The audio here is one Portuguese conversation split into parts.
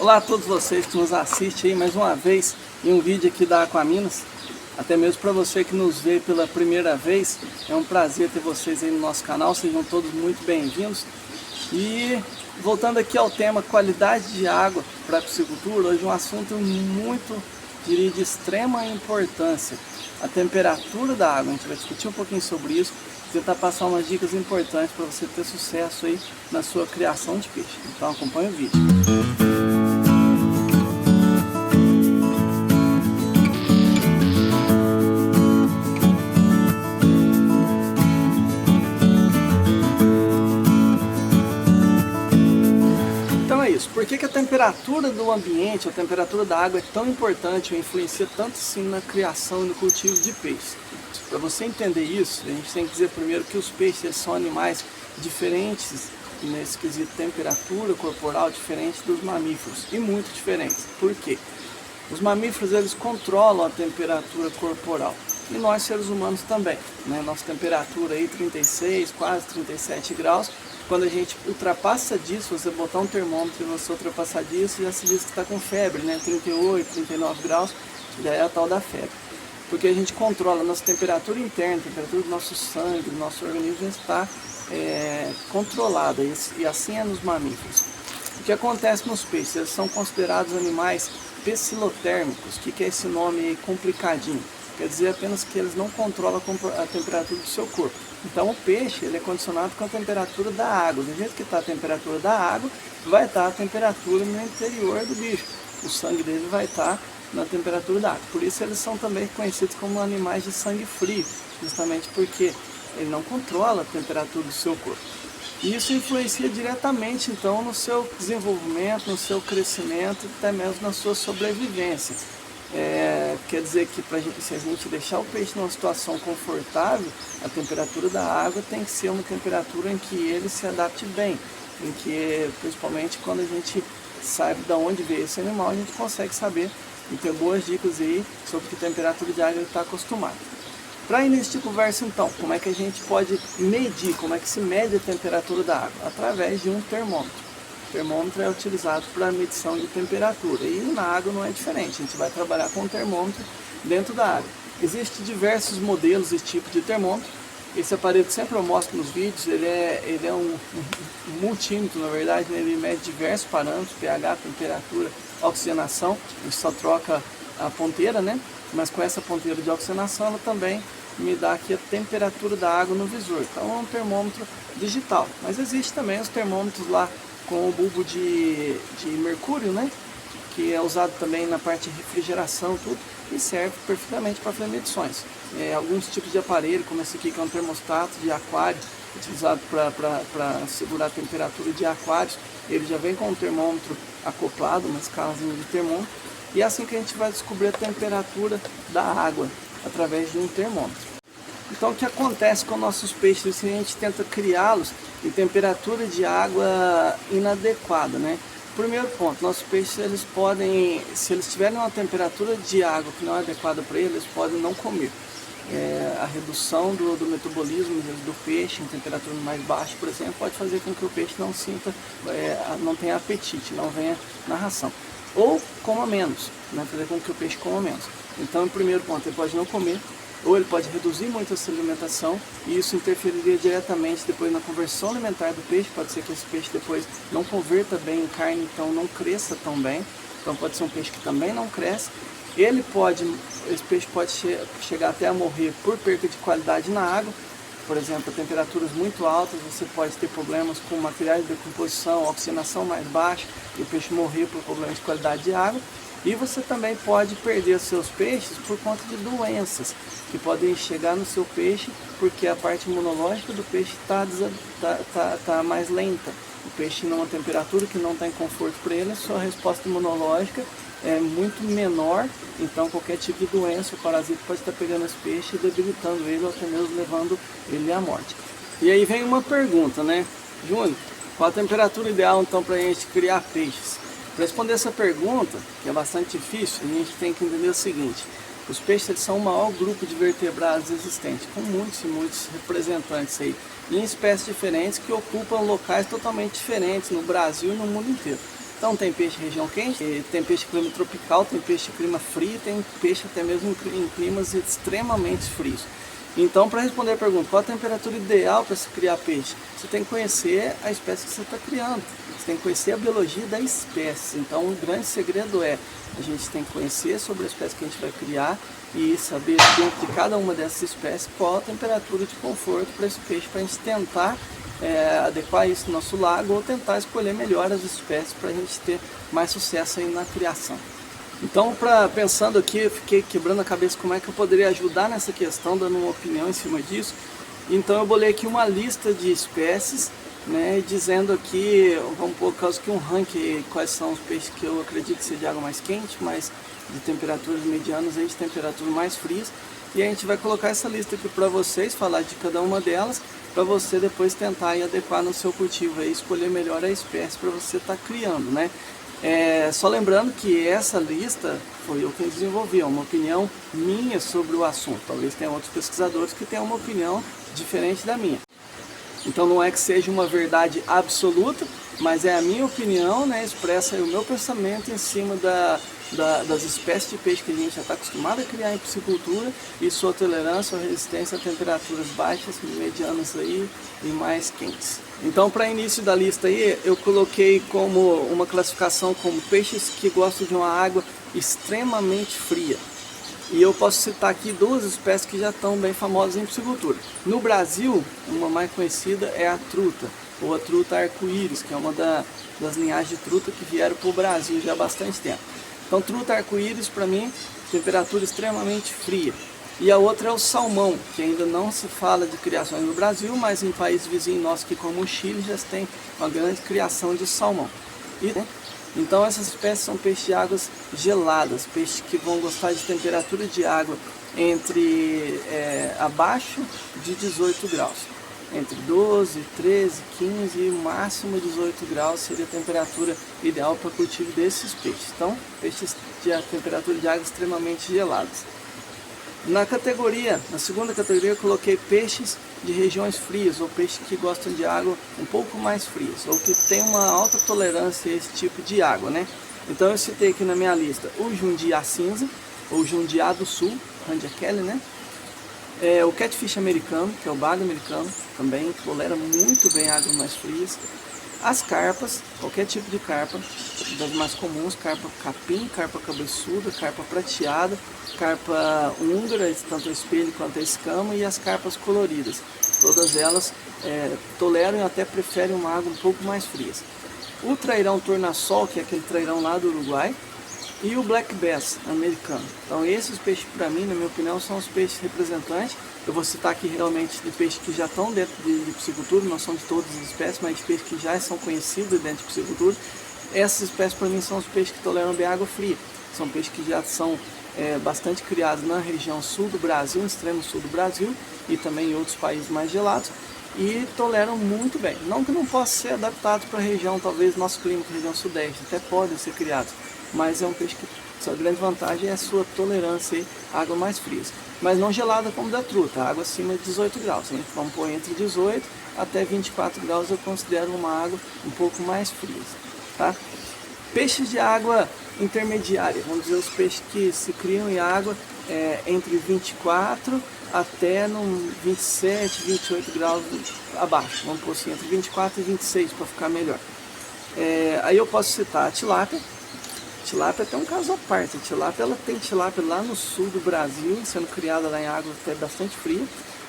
Olá a todos vocês que nos assistem aí mais uma vez em um vídeo aqui da Aquaminas. Até mesmo para você que nos vê pela primeira vez, é um prazer ter vocês aí no nosso canal, sejam todos muito bem-vindos. E voltando aqui ao tema qualidade de água para a piscicultura, hoje um assunto muito, diria, de extrema importância. A temperatura da água, a gente vai discutir um pouquinho sobre isso, tentar passar umas dicas importantes para você ter sucesso aí na sua criação de peixe. Então acompanhe o vídeo. Por que a temperatura do ambiente, a temperatura da água é tão importante ou influencia tanto sim na criação e no cultivo de peixes? Para você entender isso, a gente tem que dizer primeiro que os peixes eles são animais diferentes nesse quesito temperatura corporal, diferente dos mamíferos e muito diferentes. Por quê? Os mamíferos eles controlam a temperatura corporal e nós seres humanos também, né? Nossa temperatura aí 36, quase 37 graus. Quando a gente ultrapassa disso, você botar um termômetro e você ultrapassar disso, já se diz que está com febre, né? 38, 39 graus, já é a tal da febre. Porque a gente controla a nossa temperatura interna, a temperatura do nosso sangue, do nosso organismo está controlada, e assim é nos mamíferos. O que acontece nos peixes? Eles são considerados animais pecilotérmicos. O que é esse nome complicadinho? Quer dizer apenas que eles não controlam a temperatura do seu corpo. Então o peixe ele é condicionado com a temperatura da água. Do jeito que está a temperatura da água, vai estar a temperatura no interior do bicho. O sangue dele vai estar na temperatura da água. Por isso eles são também conhecidos como animais de sangue frio, justamente porque ele não controla a temperatura do seu corpo. E isso influencia diretamente então no seu desenvolvimento, no seu crescimento, até mesmo na sua sobrevivência. Quer dizer que se a gente deixar o peixe numa situação confortável, a temperatura da água tem que ser uma temperatura em que ele se adapte bem, em que principalmente quando a gente sabe de onde veio esse animal, a gente consegue saber e ter boas dicas aí sobre que temperatura de água ele está acostumado. Para início de conversa então, como é que a gente pode medir, como é que se mede a temperatura da água? Através de um termômetro. O termômetro é utilizado para a medição de temperatura e na água não é diferente, a gente vai trabalhar com o termômetro dentro da água. Existem diversos modelos e tipos de termômetro. Esse aparelho que sempre eu mostro nos vídeos, ele é um multímetro, na verdade, né? Ele mede diversos parâmetros, pH, temperatura, oxigenação. A gente só troca a ponteira, né? Mas com essa ponteira de oxigenação ela também me dá aqui a temperatura da água no visor. Então é um termômetro digital, mas existe também os termômetros lá com o bulbo de mercúrio, né? Que é usado também na parte de refrigeração, tudo, e serve perfeitamente para fazer medições. Alguns tipos de aparelho, como esse aqui que é um termostato de aquário, utilizado para segurar a temperatura de aquários, ele já vem com um termômetro acoplado, uma escalazinha de termômetro, e é assim que a gente vai descobrir a temperatura da água, através de um termômetro. Então o que acontece com nossos peixes se a gente tenta criá-los em temperatura de água inadequada, né? Primeiro ponto, nossos peixes eles podem, se eles tiverem uma temperatura de água que não é adequada para eles podem não comer. A redução do metabolismo do peixe em temperatura mais baixa, por exemplo, pode fazer com que o peixe não sinta, não tenha apetite, não venha na ração. Ou coma menos, né? Fazer com que o peixe coma menos. Então, o primeiro ponto, ele pode não comer, ou ele pode reduzir muito a sua alimentação, e isso interferiria diretamente depois na conversão alimentar do peixe. Pode ser que esse peixe depois não converta bem em carne, então não cresça tão bem. Então pode ser um peixe que também não cresce. Esse peixe pode chegar até a morrer por perda de qualidade na água. Por exemplo, a temperaturas muito altas, você pode ter problemas com materiais de decomposição, oxigenação mais baixa, e o peixe morrer por problemas de qualidade de água. E você também pode perder seus peixes por conta de doenças que podem chegar no seu peixe, porque a parte imunológica do peixe tá mais lenta. O peixe numa temperatura que não está em conforto para ele, a sua resposta imunológica é muito menor, então qualquer tipo de doença ou parasita pode estar pegando esse peixe e debilitando ele, ou até mesmo levando ele à morte. E aí vem uma pergunta, né? Júnior, qual a temperatura ideal então para a gente criar peixes? Para responder essa pergunta, que é bastante difícil, a gente tem que entender o seguinte: os peixes eles são o maior grupo de vertebrados existentes, com muitos e muitos representantes aí, em espécies diferentes que ocupam locais totalmente diferentes no Brasil e no mundo inteiro. Então tem peixe em região quente, tem peixe em clima tropical, tem peixe em clima frio, tem peixe até mesmo em climas extremamente frios. Então, para responder a pergunta, qual a temperatura ideal para se criar peixe? Você tem que conhecer a espécie que você está criando, você tem que conhecer a biologia da espécie. Então, o grande segredo é, a gente tem que conhecer sobre a espécie que a gente vai criar e saber dentro de cada uma dessas espécies qual a temperatura de conforto para esse peixe, para a gente tentar adequar isso no nosso lago ou tentar escolher melhor as espécies para a gente ter mais sucesso aí na criação. Então, pensando aqui, eu fiquei quebrando a cabeça como é que eu poderia ajudar nessa questão, dando uma opinião em cima disso. Então eu bolei aqui uma lista de espécies, né, dizendo aqui, vamos por causa que um ranking, quais são os peixes que eu acredito que seja de água mais quente, mas de temperaturas medianas, aí de temperaturas mais frias. E a gente vai colocar essa lista aqui para vocês, falar de cada uma delas, para você depois tentar aí adequar no seu cultivo, aí, escolher melhor a espécie para você estar criando, né? Só lembrando que essa lista foi eu quem desenvolvi, é uma opinião minha sobre o assunto. Talvez tenha outros pesquisadores que tenham uma opinião diferente da minha. Então não é que seja uma verdade absoluta, mas é a minha opinião, né, expressa o meu pensamento em cima das espécies de peixe que a gente já está acostumado a criar em piscicultura e sua tolerância ou resistência a temperaturas baixas, medianas aí, e mais quentes. Então, para início da lista aí, eu coloquei como uma classificação como peixes que gostam de uma água extremamente fria. E eu posso citar aqui duas espécies que já estão bem famosas em piscicultura. No Brasil, uma mais conhecida é a truta, ou a truta arco-íris, que é uma das linhagens de truta que vieram para o Brasil já há bastante tempo. Então, truta arco-íris, para mim, temperatura extremamente fria. E a outra é o salmão, que ainda não se fala de criações no Brasil, mas em países vizinhos nossos, que como o Chile, já tem uma grande criação de salmão. Então essas espécies são peixes de águas geladas, peixes que vão gostar de temperatura de água entre abaixo de 18 graus. Entre 12, 13, 15 e máximo 18 graus seria a temperatura ideal para o cultivo desses peixes. Então, peixes de temperatura de água extremamente geladas. Na segunda categoria, eu coloquei peixes de regiões frias, ou peixes que gostam de água um pouco mais frias, ou que tem uma alta tolerância a esse tipo de água, né? Então eu citei aqui na minha lista o jundiá cinza, ou jundiá do sul, Randia Kelly, né? O catfish americano, que é o bago americano, também tolera muito bem águas mais frias. As carpas, qualquer tipo de carpa, das mais comuns, carpa capim, carpa cabeçuda, carpa prateada, carpa húngara, tanto a espelho quanto a escama, e as carpas coloridas. Todas elas toleram e até preferem uma água um pouco mais fria. O trairão tornassol, que é aquele trairão lá do Uruguai, e o black bass americano. Então esses peixes, para mim, na minha opinião, são os peixes representantes. Eu vou citar aqui realmente de peixes que já estão dentro de piscicultura, não são de todas as espécies, mas de peixes que já são conhecidos dentro de piscicultura. Essas espécies, para mim, são os peixes que toleram bem água fria. São peixes que já são bastante criados na região sul do Brasil, no extremo sul do Brasil, e também em outros países mais gelados, e toleram muito bem. Não que não possa ser adaptado para a região, talvez nosso clima, que é a região sudeste, até podem ser criados, mas é um peixe que sua grande vantagem é a sua tolerância a água mais fria, mas não gelada como da truta, água acima de 18 graus. Hein? Vamos pôr entre 18 até 24 graus, eu considero uma água um pouco mais fria. Tá? Peixes de água intermediária, vamos dizer, os peixes que se criam em água entre 24 até no 27, 28 graus abaixo, vamos pôr assim, entre 24 e 26 para ficar melhor. Aí eu posso citar a tilápia. Tilápia tem um caso à parte. A tilápia, ela tem tilápia lá no sul do Brasil, sendo criada lá em água até bastante fria,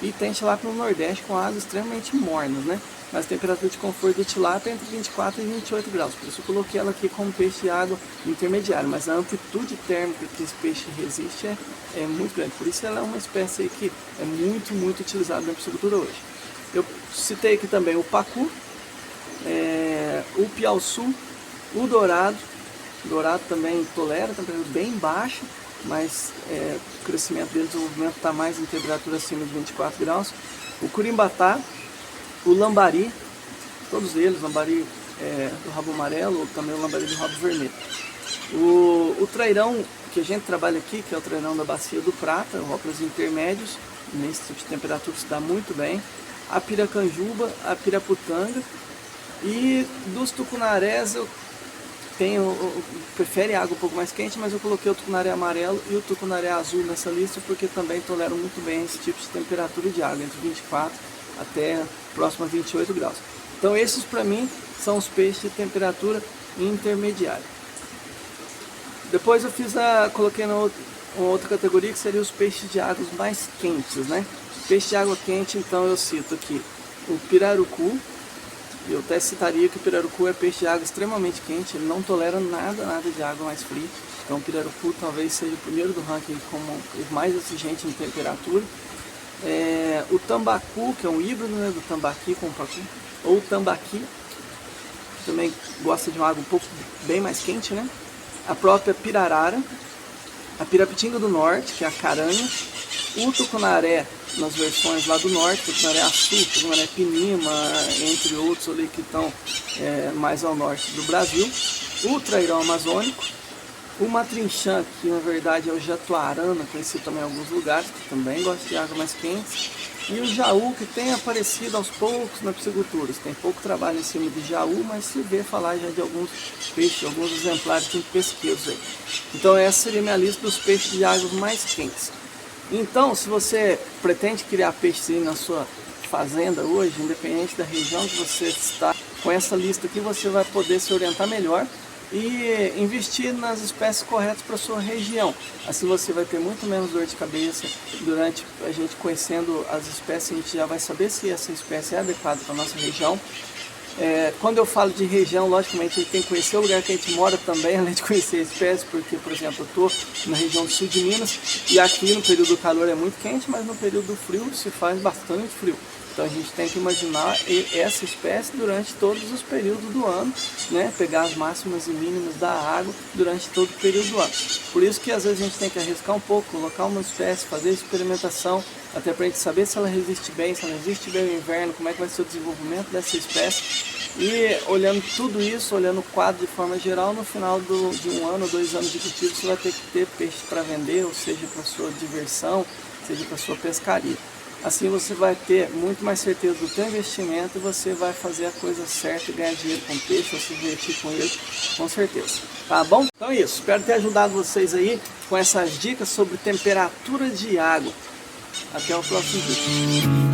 e tem tilápia no Nordeste com águas extremamente mornas, né? Mas a temperatura de conforto do tilápia é entre 24 e 28 graus, por isso eu coloquei ela aqui como peixe de água intermediário, mas a amplitude térmica que esse peixe resiste é muito grande, por isso ela é uma espécie aí que é muito, muito utilizada na piscicultura hoje. Eu citei aqui também o pacu, o piau-sul, o dourado. O dourado também tolera temperatura bem baixa, mas o crescimento dele, o desenvolvimento está mais em temperatura acima de 24 graus. O curimbatá, o lambari, todos eles, lambari do rabo amarelo, ou também o lambari do rabo vermelho. O trairão que a gente trabalha aqui, que é o trairão da Bacia do Prata, rótulos intermédios, nesse tipo de temperatura se dá muito bem. A piracanjuba, a piraputanga, e dos tucunarés eu prefere água um pouco mais quente, mas eu coloquei o tucunaré amarelo e o tucunaré azul nessa lista porque também toleram muito bem esse tipo de temperatura de água, entre 24 até próximo a 28 graus. Então esses para mim são os peixes de temperatura intermediária. Depois eu coloquei uma outra categoria que seria os peixes de águas mais quentes, né? Peixe de água quente, então eu cito aqui o pirarucu. Eu até citaria que o pirarucu é peixe de água extremamente quente, ele não tolera nada de água mais fria. Então o pirarucu talvez seja o primeiro do ranking como o mais exigente em temperatura. O tambacu, que é um híbrido, né, do tambaqui com pacu, ou tambaqui, também gosta de uma água um pouco bem mais quente, né? A própria pirarara, a pirapitinga do norte, que é a caranha, o tucunaré nas versões lá do norte, tucunaré açu, tucunaré pinima, entre outros ali que estão mais ao norte do Brasil, o trairão amazônico, o matrinchã, que na verdade é o jatuarana, conhecido também em alguns lugares, que também gosta de água mais quente, e o jaú, que tem aparecido aos poucos na piscicultura. Tem pouco trabalho em cima de jaú, mas se vê falar já de alguns peixes, alguns exemplares de pesqueiros aí. Então essa seria a minha lista dos peixes de águas mais quentes. Então, se você pretende criar peixes aí na sua fazenda hoje, independente da região que você está, com essa lista aqui você vai poder se orientar melhor e investir nas espécies corretas para a sua região. Assim você vai ter muito menos dor de cabeça. Durante a gente conhecendo as espécies, a gente já vai saber se essa espécie é adequada para a nossa região. Quando eu falo de região, logicamente a gente tem que conhecer o lugar que a gente mora também, além de conhecer a espécie, porque, por exemplo, eu estou na região do sul de Minas e aqui no período do calor é muito quente, mas no período do frio se faz bastante frio. Então a gente tem que imaginar essa espécie durante todos os períodos do ano, né? Pegar as máximas e mínimas da água durante todo o período do ano. Por isso que às vezes a gente tem que arriscar um pouco, colocar uma espécie, fazer experimentação, até para a gente saber se ela resiste bem, se ela resiste bem ao inverno, como é que vai ser o desenvolvimento dessa espécie. E olhando tudo isso, olhando o quadro de forma geral, no final de 1 ano, 2 anos de cultivo, você vai ter que ter peixe para vender, ou seja, para sua diversão, seja para sua pescaria. Assim você vai ter muito mais certeza do seu investimento e você vai fazer a coisa certa e ganhar dinheiro com peixe, ou se divertir com ele, com certeza. Tá bom? Então é isso. Espero ter ajudado vocês aí com essas dicas sobre temperatura de água. Até o próximo vídeo.